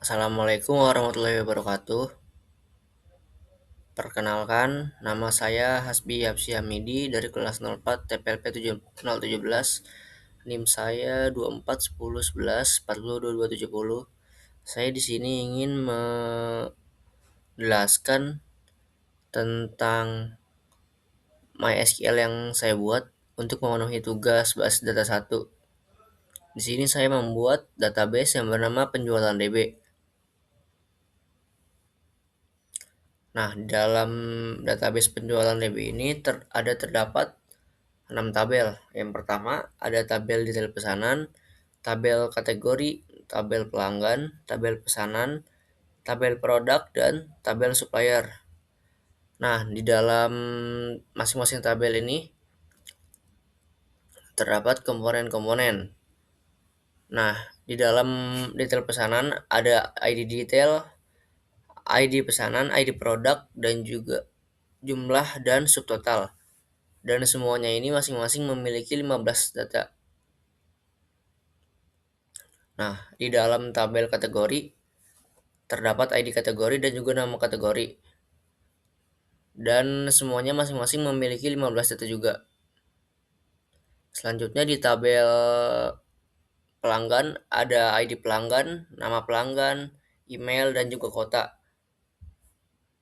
Assalamualaikum warahmatullahi wabarakatuh. Perkenalkan, nama saya Hasbi Habsyi Hamidi dari kelas 04 TPLP 017. NIM saya 241011402270. Saya di sini ingin menjelaskan tentang MySQL yang saya buat untuk memenuhi tugas basis data 1. Di sini saya membuat database yang bernama penjualan DB. Nah, dalam database penjualan DB ini terdapat 6 tabel. Yang pertama ada tabel detail pesanan, tabel kategori, tabel pelanggan, tabel pesanan, tabel produk, dan tabel supplier. Nah, di dalam masing-masing tabel ini terdapat komponen-komponen. Nah, di dalam detail pesanan ada ID detail, ID pesanan, ID produk, dan juga jumlah dan subtotal. Dan semuanya ini masing-masing memiliki 15 data. Nah, di dalam tabel kategori terdapat ID kategori dan juga nama kategori. Dan semuanya masing-masing memiliki 15 data juga. Selanjutnya di tabel pelanggan ada ID pelanggan, nama pelanggan, email, dan juga kota.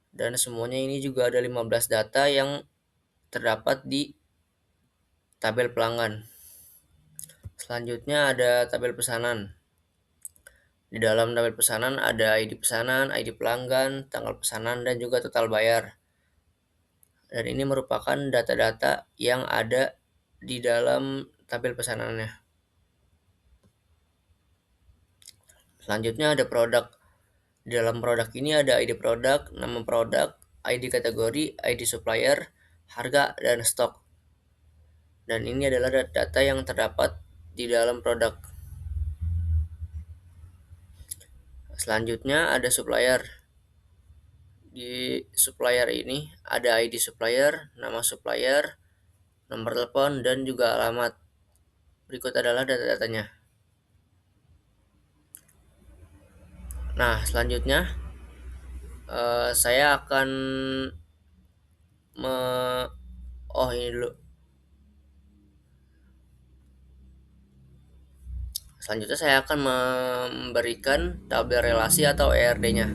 Dan semuanya ini juga ada 15 data yang terdapat di tabel pelanggan. Selanjutnya ada tabel pesanan. Di dalam tabel pesanan ada ID pesanan, ID pelanggan, tanggal pesanan, dan juga total bayar. Dan ini merupakan data-data yang ada di dalam tabel pesanannya. Selanjutnya ada produk. Di dalam produk ini ada ID produk, nama produk, ID kategori, ID supplier, harga, dan stok. Dan ini adalah data yang terdapat di dalam produk. Selanjutnya ada supplier. Di supplier ini ada ID supplier, nama supplier, nomor telepon, dan juga alamat. Berikut adalah data-datanya. Nah, selanjutnya saya akan ini dulu. Selanjutnya saya akan memberikan tabel relasi atau ERD-nya.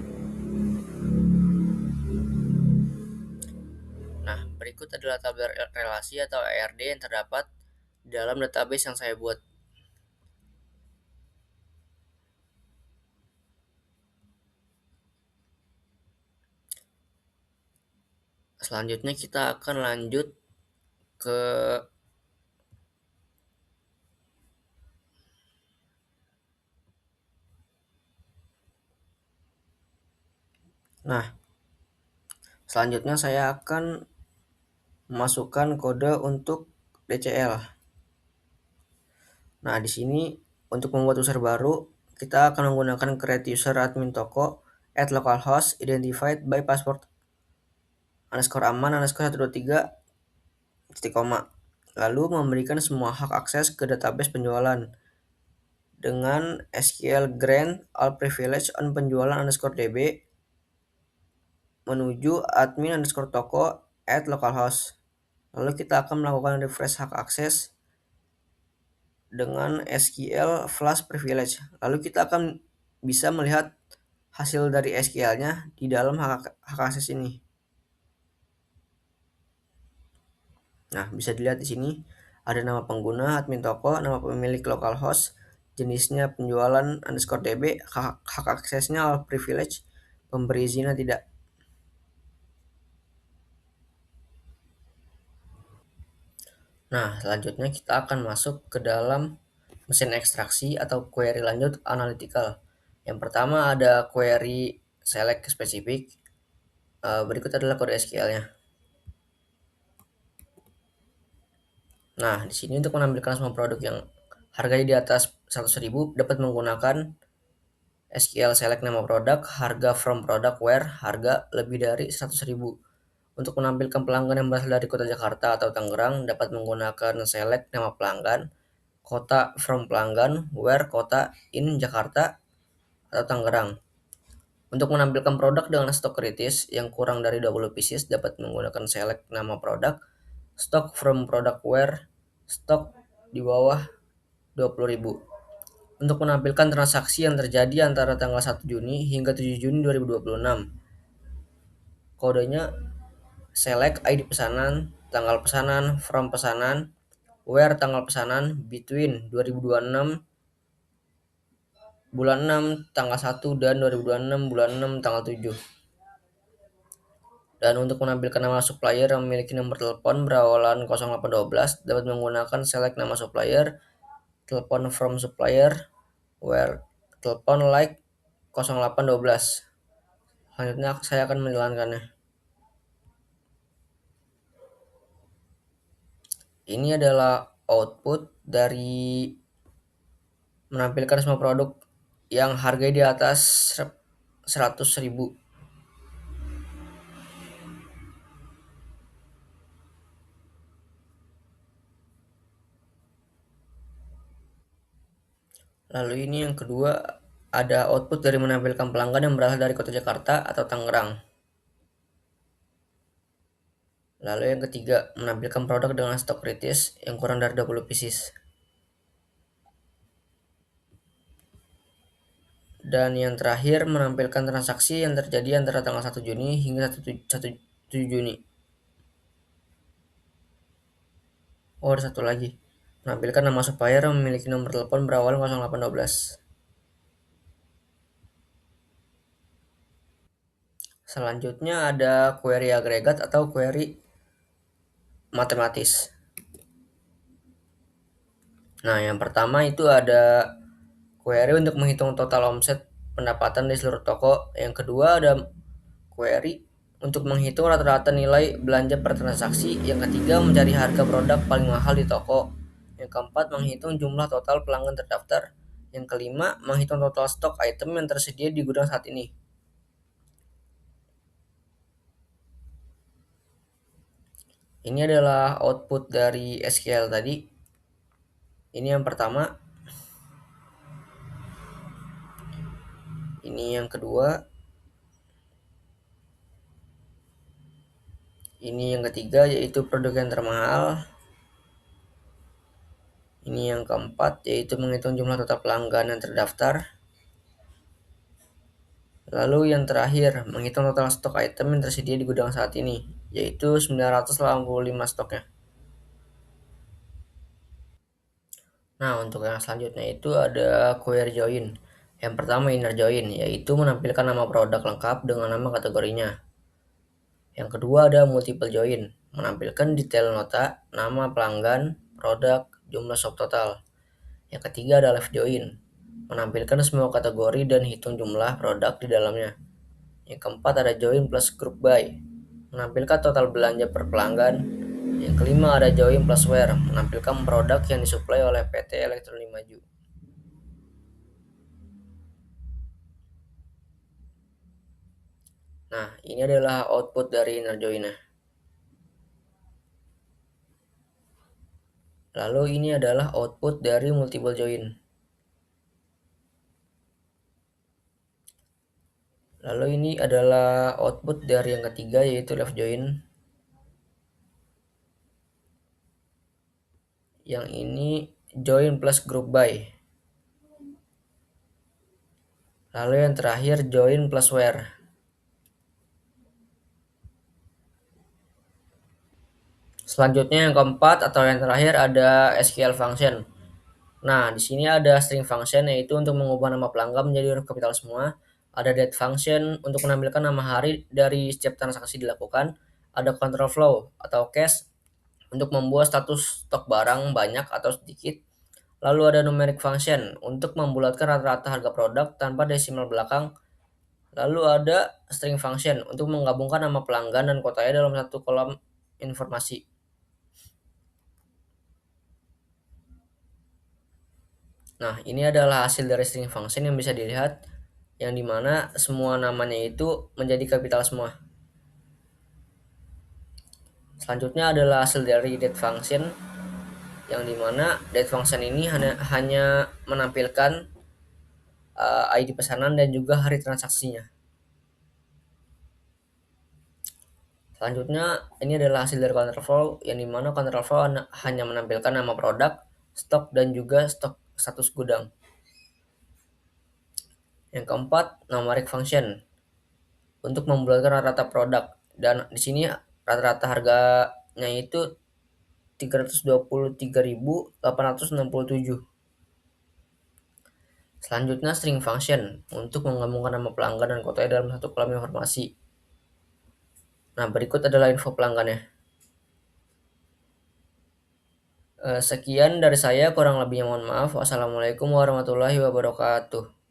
Nah, berikut adalah tabel relasi atau ERD yang terdapat di dalam database yang saya buat. Selanjutnya kita akan lanjut ke selanjutnya saya akan memasukkan kode untuk DCL. Nah, di sini untuk membuat user baru, kita akan menggunakan create user admin toko at localhost identified by password underscore aman underscore 123 titik koma. Lalu memberikan semua hak akses ke database penjualan dengan SQL grant all privilege on penjualan underscore db menuju admin underscore toko at localhost. Lalu kita akan melakukan refresh hak akses dengan SQL flash privilege. Lalu kita akan bisa melihat hasil dari SQL-nya di dalam hak akses ini. Nah, bisa dilihat di sini ada nama pengguna, admin toko, nama pemilik localhost, jenisnya penjualan underscore db, hak aksesnya all privilege, pemberi izinnya tidak. Nah, selanjutnya kita akan masuk ke dalam mesin ekstraksi atau query lanjut analytical. Yang pertama ada query select spesifik. Berikut adalah kode SQL-nya. Nah, di sini untuk menampilkan semua produk yang harganya di atas 100.000 dapat menggunakan SQL select nama produk, harga from product where, harga lebih dari 100.000. Untuk menampilkan pelanggan yang berasal dari kota Jakarta atau Tangerang dapat menggunakan select nama pelanggan, kota from pelanggan, where kota in Jakarta atau Tangerang. Untuk menampilkan produk dengan stok kritis yang kurang dari 20 pieces dapat menggunakan select nama produk, stock from product where, stok di bawah 20.000. Untuk menampilkan transaksi yang terjadi antara tanggal 1 Juni hingga 7 Juni 2026. Kodenya select ID pesanan, tanggal pesanan, from pesanan, where tanggal pesanan, between 2026 bulan 6 tanggal 1 dan 2026 bulan 6 tanggal 7. Dan untuk menampilkan nama supplier yang memiliki nomor telepon berawalan 0812 dapat menggunakan select nama supplier, telepon from supplier, where telepon like 0812. Selanjutnya saya akan menjalankannya. Ini adalah output dari menampilkan semua produk yang harganya di atas 100.000. Lalu ini yang kedua, ada output dari menampilkan pelanggan yang berasal dari kota Jakarta atau Tangerang. Lalu yang ketiga, menampilkan produk dengan stok kritis yang kurang dari 20 pieces. Dan yang terakhir, menampilkan transaksi yang terjadi antara tanggal 1 Juni hingga 7 Juni. Oh, ada satu lagi. Menampilkan nama supplier yang memiliki nomor telepon berawal 0812. Selanjutnya ada query agregat atau query matematis. Nah, yang pertama itu ada query untuk menghitung total omset pendapatan di seluruh toko. Yang kedua ada query untuk menghitung rata-rata nilai belanja per transaksi. Yang ketiga mencari harga produk paling mahal di toko. Yang keempat menghitung jumlah total pelanggan terdaftar. Yang kelima menghitung total stok item yang tersedia di gudang saat ini. Ini adalah output dari SQL tadi. Ini yang pertama. Ini yang kedua. Ini yang ketiga, yaitu produk yang termahal. Ini yang keempat, yaitu menghitung jumlah total pelanggan yang terdaftar. Lalu yang terakhir, menghitung total stok item yang tersedia di gudang saat ini, yaitu 985 stoknya. Nah, untuk yang selanjutnya itu ada query join. Yang pertama inner join, yaitu menampilkan nama produk lengkap dengan nama kategorinya. Yang kedua ada multiple join, menampilkan detail nota, nama pelanggan, produk, jumlah stok total. Yang ketiga ada left join, menampilkan semua kategori dan hitung jumlah produk di dalamnya. Yang keempat ada join plus group by, menampilkan total belanja per pelanggan. Yang kelima ada join plus where, menampilkan produk yang disuplai oleh PT Elektronik Maju. Nah, ini adalah output dari inner join. Lalu ini adalah output dari multiple join. Lalu ini adalah output dari yang ketiga, yaitu left join. Yang ini join plus group by. Lalu yang terakhir join plus where. Selanjutnya yang keempat atau yang terakhir ada SQL function. Nah, di sini ada string function, yaitu untuk mengubah nama pelanggan menjadi huruf kapital semua. Ada date function untuk menampilkan nama hari dari setiap transaksi dilakukan. Ada control flow atau cache untuk membuat status stok barang banyak atau sedikit. Lalu ada numeric function untuk membulatkan rata-rata harga produk tanpa desimal belakang. Lalu ada string function untuk menggabungkan nama pelanggan dan kotanya dalam satu kolom informasi. Nah, ini adalah hasil dari string function yang bisa dilihat, yang dimana semua namanya itu menjadi kapital semua. Selanjutnya adalah hasil dari date function, yang dimana date function ini hanya menampilkan ID pesanan dan juga hari transaksinya. Selanjutnya, ini adalah hasil dari counter flow, yang dimana counter flow hanya menampilkan nama produk, stok, dan juga stok status gudang. Yang keempat, numeric function untuk membulatkan rata-rata produk, dan di sini rata-rata harganya itu 323.867. Selanjutnya, string function untuk menggabungkan nama pelanggan dan kotanya dalam satu kolom informasi. Nah, berikut adalah info pelanggannya. Sekian dari saya, kurang lebihnya mohon maaf. Wassalamualaikum warahmatullahi wabarakatuh.